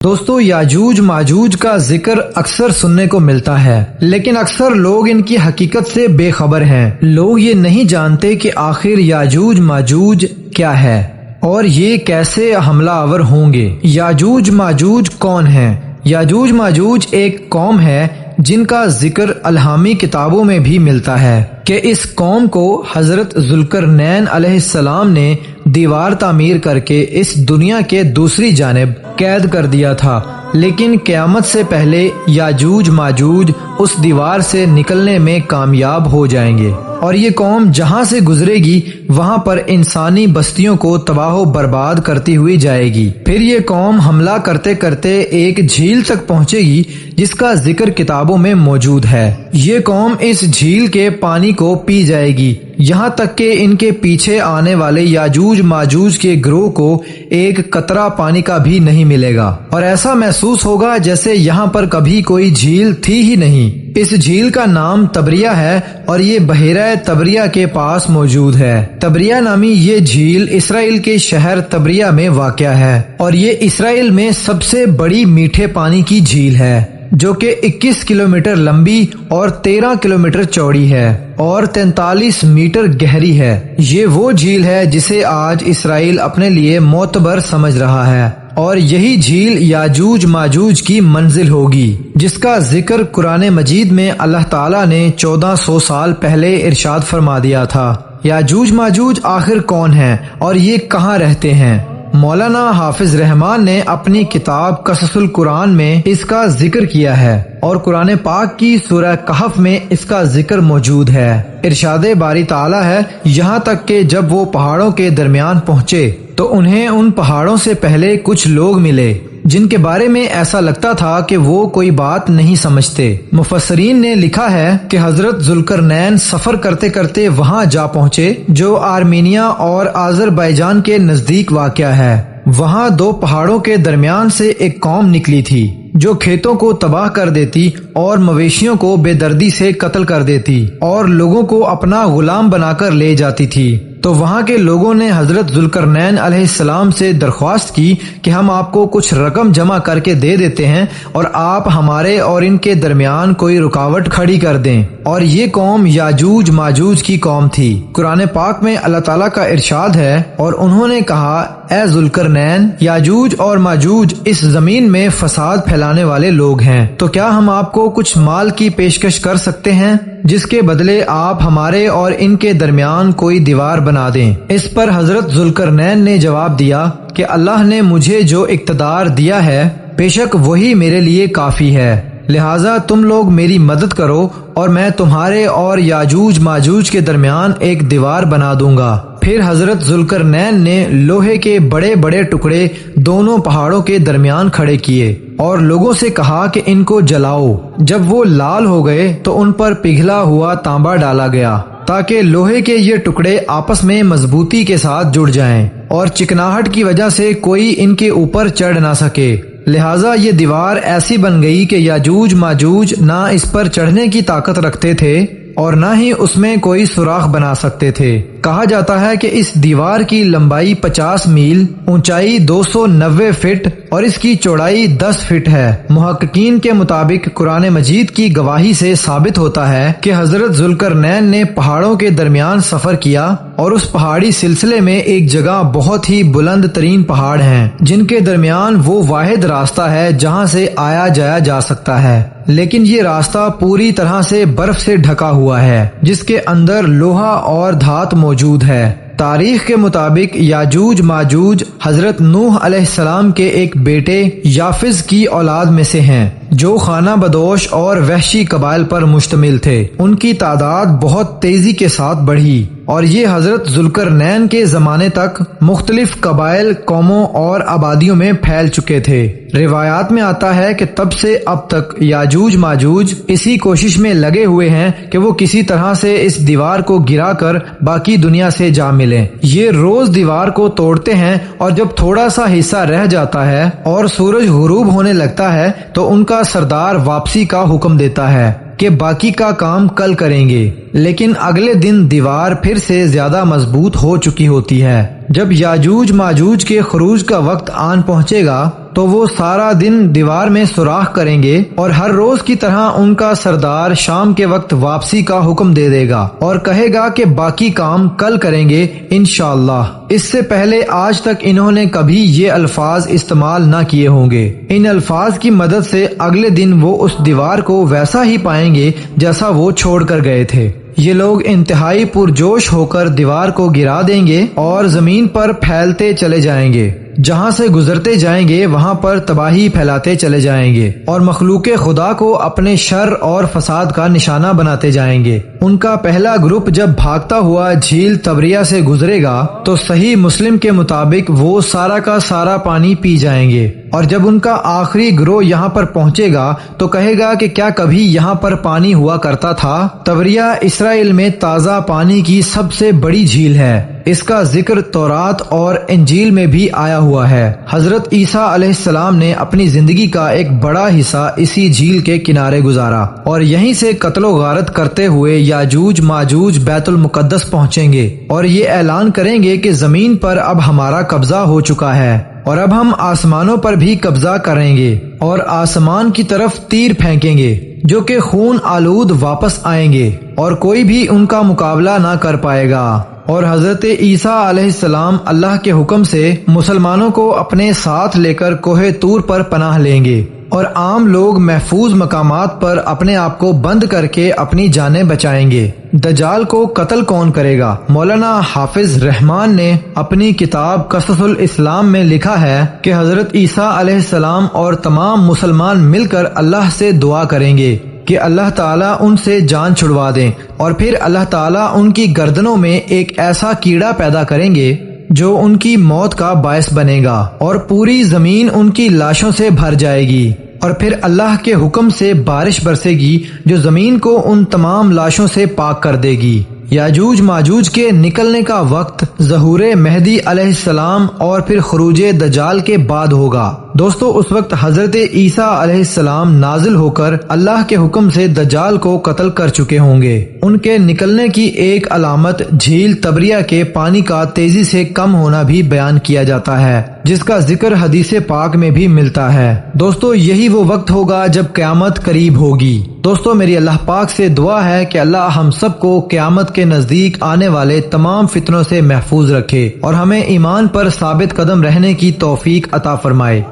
دوستو، یاجوج ماجوج کا ذکر اکثر سننے کو ملتا ہے، لیکن اکثر لوگ ان کی حقیقت سے بے خبر ہیں۔ لوگ یہ نہیں جانتے کہ آخر یاجوج ماجوج کیا ہے اور یہ کیسے حملہ آور ہوں گے۔ یاجوج ماجوج کون ہیں؟ یاجوج ماجوج ایک قوم ہے جن کا ذکر الہامی کتابوں میں بھی ملتا ہے کہ اس قوم کو حضرت ذوالقرنین علیہ السلام نے دیوار تعمیر کر کے اس دنیا کے دوسری جانب قید کر دیا تھا، لیکن قیامت سے پہلے یاجوج ماجوج اس دیوار سے نکلنے میں کامیاب ہو جائیں گے اور یہ قوم جہاں سے گزرے گی وہاں پر انسانی بستیوں کو تباہ و برباد کرتی ہوئی جائے گی۔ پھر یہ قوم حملہ کرتے کرتے ایک جھیل تک پہنچے گی جس کا ذکر کتابوں میں موجود ہے۔ یہ قوم اس جھیل کے پانی کو پی جائے گی، یہاں تک کہ ان کے پیچھے آنے والے یاجوج ماجوج کے گروہ کو ایک قطرہ پانی کا بھی نہیں ملے گا، اور ایسا محسوس ہوگا جیسے یہاں پر کبھی کوئی جھیل تھی ہی نہیں۔ اس جھیل کا نام تبریہ ہے اور یہ بحیرہ تبریہ کے پاس موجود ہے۔ تبریہ نامی یہ جھیل اسرائیل کے شہر تبریہ میں واقع ہے اور یہ اسرائیل میں سب سے بڑی میٹھے پانی کی جھیل ہے، جو کہ 21 کلومیٹر لمبی اور 13 کلومیٹر چوڑی ہے اور 43 میٹر گہری ہے۔ یہ وہ جھیل ہے جسے آج اسرائیل اپنے لیے معتبر سمجھ رہا ہے، اور یہی جھیل یاجوج ماجوج کی منزل ہوگی، جس کا ذکر قرآن مجید میں اللہ تعالیٰ نے 1400 سال پہلے ارشاد فرما دیا تھا۔ یاجوج ماجوج آخر کون ہیں اور یہ کہاں رہتے ہیں؟ مولانا حافظ رحمان نے اپنی کتاب قصص القرآن میں اس کا ذکر کیا ہے، اور قرآن پاک کی سورہ کہف میں اس کا ذکر موجود ہے۔ ارشاد باری تعالیٰ ہے، یہاں تک کہ جب وہ پہاڑوں کے درمیان پہنچے تو انہیں ان پہاڑوں سے پہلے کچھ لوگ ملے جن کے بارے میں ایسا لگتا تھا کہ وہ کوئی بات نہیں سمجھتے۔ مفسرین نے لکھا ہے کہ حضرت ذوالقرنین سفر کرتے کرتے وہاں جا پہنچے جو آرمینیا اور آذربائیجان کے نزدیک واقع ہے۔ وہاں دو پہاڑوں کے درمیان سے ایک قوم نکلی تھی جو کھیتوں کو تباہ کر دیتی اور مویشیوں کو بے دردی سے قتل کر دیتی اور لوگوں کو اپنا غلام بنا کر لے جاتی تھی۔ تو وہاں کے لوگوں نے حضرت ذوالقرنین علیہ السلام سے درخواست کی کہ ہم آپ کو کچھ رقم جمع کر کے دے دیتے ہیں اور آپ ہمارے اور ان کے درمیان کوئی رکاوٹ کھڑی کر دیں، اور یہ قوم یاجوج ماجوج کی قوم تھی۔ قرآن پاک میں اللہ تعالیٰ کا ارشاد ہے، اور انہوں نے کہا، اے ذوالقرنین، یاجوج اور ماجوج اس زمین میں فساد پھیلانے والے لوگ ہیں، تو کیا ہم آپ کو کچھ مال کی پیشکش کر سکتے ہیں جس کے بدلے آپ ہمارے اور ان کے درمیان کوئی دیوار بنا دیں؟ اس پر حضرت ذوالقرنین نے جواب دیا کہ اللہ نے مجھے جو اقتدار دیا ہے بے شک وہی میرے لیے کافی ہے، لہٰذا تم لوگ میری مدد کرو اور میں تمہارے اور یاجوج ماجوج کے درمیان ایک دیوار بنا دوں گا۔ پھر حضرت ذوالقرنین نے لوہے کے بڑے بڑے ٹکڑے دونوں پہاڑوں کے درمیان کھڑے کیے اور لوگوں سے کہا کہ ان کو جلاؤ۔ جب وہ لال ہو گئے تو ان پر پگھلا ہوا تانبا ڈالا گیا تاکہ لوہے کے یہ ٹکڑے آپس میں مضبوطی کے ساتھ جڑ جائیں اور چکناہٹ کی وجہ سے کوئی ان کے اوپر چڑھ نہ سکے۔ لہٰذا یہ دیوار ایسی بن گئی کہ یاجوج ماجوج نہ اس پر چڑھنے کی طاقت رکھتے تھے اور نہ ہی اس میں کوئی سوراخ بنا سکتے تھے۔ کہا جاتا ہے کہ اس دیوار کی لمبائی 50 میل، اونچائی 290 فٹ اور اس کی چوڑائی 10 فٹ ہے۔ محققین کے مطابق قرآن مجید کی گواہی سے ثابت ہوتا ہے کہ حضرت ذوالقرنین نے پہاڑوں کے درمیان سفر کیا، اور اس پہاڑی سلسلے میں ایک جگہ بہت ہی بلند ترین پہاڑ ہیں جن کے درمیان وہ واحد راستہ ہے جہاں سے آیا جایا جا سکتا ہے، لیکن یہ راستہ پوری طرح سے برف سے ڈھکا ہوا ہے جس کے اندر لوہا اور دھات موجود ہے۔ تاریخ کے مطابق یاجوج ماجوج حضرت نوح علیہ السلام کے ایک بیٹے یافز کی اولاد میں سے ہیں جو خانہ بدوش اور وحشی قبائل پر مشتمل تھے۔ ان کی تعداد بہت تیزی کے ساتھ بڑھی اور یہ حضرت ذوالقرنین کے زمانے تک مختلف قبائل، قوموں اور آبادیوں میں پھیل چکے تھے۔ روایات میں آتا ہے کہ تب سے اب تک یاجوج ماجوج اسی کوشش میں لگے ہوئے ہیں کہ وہ کسی طرح سے اس دیوار کو گرا کر باقی دنیا سے جا ملیں۔ یہ روز دیوار کو توڑتے ہیں اور جب تھوڑا سا حصہ رہ جاتا ہے اور سورج غروب ہونے لگتا ہے تو ان کا سردار واپسی کا حکم دیتا ہے کہ باقی کا کام کل کریں گے، لیکن اگلے دن دیوار پھر سے زیادہ مضبوط ہو چکی ہوتی ہے۔ جب یاجوج ماجوج کے خروج کا وقت آن پہنچے گا تو وہ سارا دن دیوار میں سوراخ کریں گے اور ہر روز کی طرح ان کا سردار شام کے وقت واپسی کا حکم دے دے گا اور کہے گا کہ باقی کام کل کریں گے انشاءاللہ۔ اس سے پہلے آج تک انہوں نے کبھی یہ الفاظ استعمال نہ کیے ہوں گے۔ ان الفاظ کی مدد سے اگلے دن وہ اس دیوار کو ویسا ہی پائیں گے جیسا وہ چھوڑ کر گئے تھے۔ یہ لوگ انتہائی پرجوش ہو کر دیوار کو گرا دیں گے اور زمین پر پھیلتے چلے جائیں گے، جہاں سے گزرتے جائیں گے وہاں پر تباہی پھیلاتے چلے جائیں گے اور مخلوق خدا کو اپنے شر اور فساد کا نشانہ بناتے جائیں گے۔ ان کا پہلا گروپ جب بھاگتا ہوا جھیل تبریہ سے گزرے گا تو صحیح مسلم کے مطابق وہ سارا کا سارا پانی پی جائیں گے، اور جب ان کا آخری گروہ یہاں پر پہنچے گا تو کہے گا کہ کیا کبھی یہاں پر پانی ہوا کرتا تھا؟ تبریہ اسرائیل میں تازہ پانی کی سب سے بڑی جھیل ہے۔ اس کا ذکر تورات اور انجیل میں بھی آیا ہوا ہے۔ حضرت عیسیٰ علیہ السلام نے اپنی زندگی کا ایک بڑا حصہ اسی جھیل کے کنارے گزارا اور یہیں سے قتل و غارت کرتے ہوئے یاجوج ماجوج بیت المقدس پہنچیں گے اور یہ اعلان کریں گے کہ زمین پر اب ہمارا قبضہ ہو چکا ہے اور اب ہم آسمانوں پر بھی قبضہ کریں گے اور آسمان کی طرف تیر پھینکیں گے جو کہ خون آلود واپس آئیں گے اور کوئی بھی ان کا مقابلہ نہ کر پائے گا۔ اور حضرت عیسیٰ علیہ السلام اللہ کے حکم سے مسلمانوں کو اپنے ساتھ لے کر کوہ طور پر پناہ لیں گے اور عام لوگ محفوظ مقامات پر اپنے آپ کو بند کر کے اپنی جانیں بچائیں گے۔ دجال کو قتل کون کرے گا؟ مولانا حافظ رحمان نے اپنی کتاب قصص الاسلام میں لکھا ہے کہ حضرت عیسیٰ علیہ السلام اور تمام مسلمان مل کر اللہ سے دعا کریں گے کہ اللہ تعالیٰ ان سے جان چھڑوا دیں، اور پھر اللہ تعالیٰ ان کی گردنوں میں ایک ایسا کیڑا پیدا کریں گے جو ان کی موت کا باعث بنے گا اور پوری زمین ان کی لاشوں سے بھر جائے گی، اور پھر اللہ کے حکم سے بارش برسے گی جو زمین کو ان تمام لاشوں سے پاک کر دے گی۔ یاجوج ماجوج کے نکلنے کا وقت ظہور مہدی علیہ السلام اور پھر خروج دجال کے بعد ہوگا۔ دوستو، اس وقت حضرت عیسیٰ علیہ السلام نازل ہو کر اللہ کے حکم سے دجال کو قتل کر چکے ہوں گے۔ ان کے نکلنے کی ایک علامت جھیل تبریہ کے پانی کا تیزی سے کم ہونا بھی بیان کیا جاتا ہے، جس کا ذکر حدیث پاک میں بھی ملتا ہے۔ دوستو، یہی وہ وقت ہوگا جب قیامت قریب ہوگی۔ دوستو، میری اللہ پاک سے دعا ہے کہ اللہ ہم سب کو قیامت کے نزدیک آنے والے تمام فتنوں سے محفوظ رکھے اور ہمیں ایمان پر ثابت قدم رہنے کی توفیق عطا فرمائے۔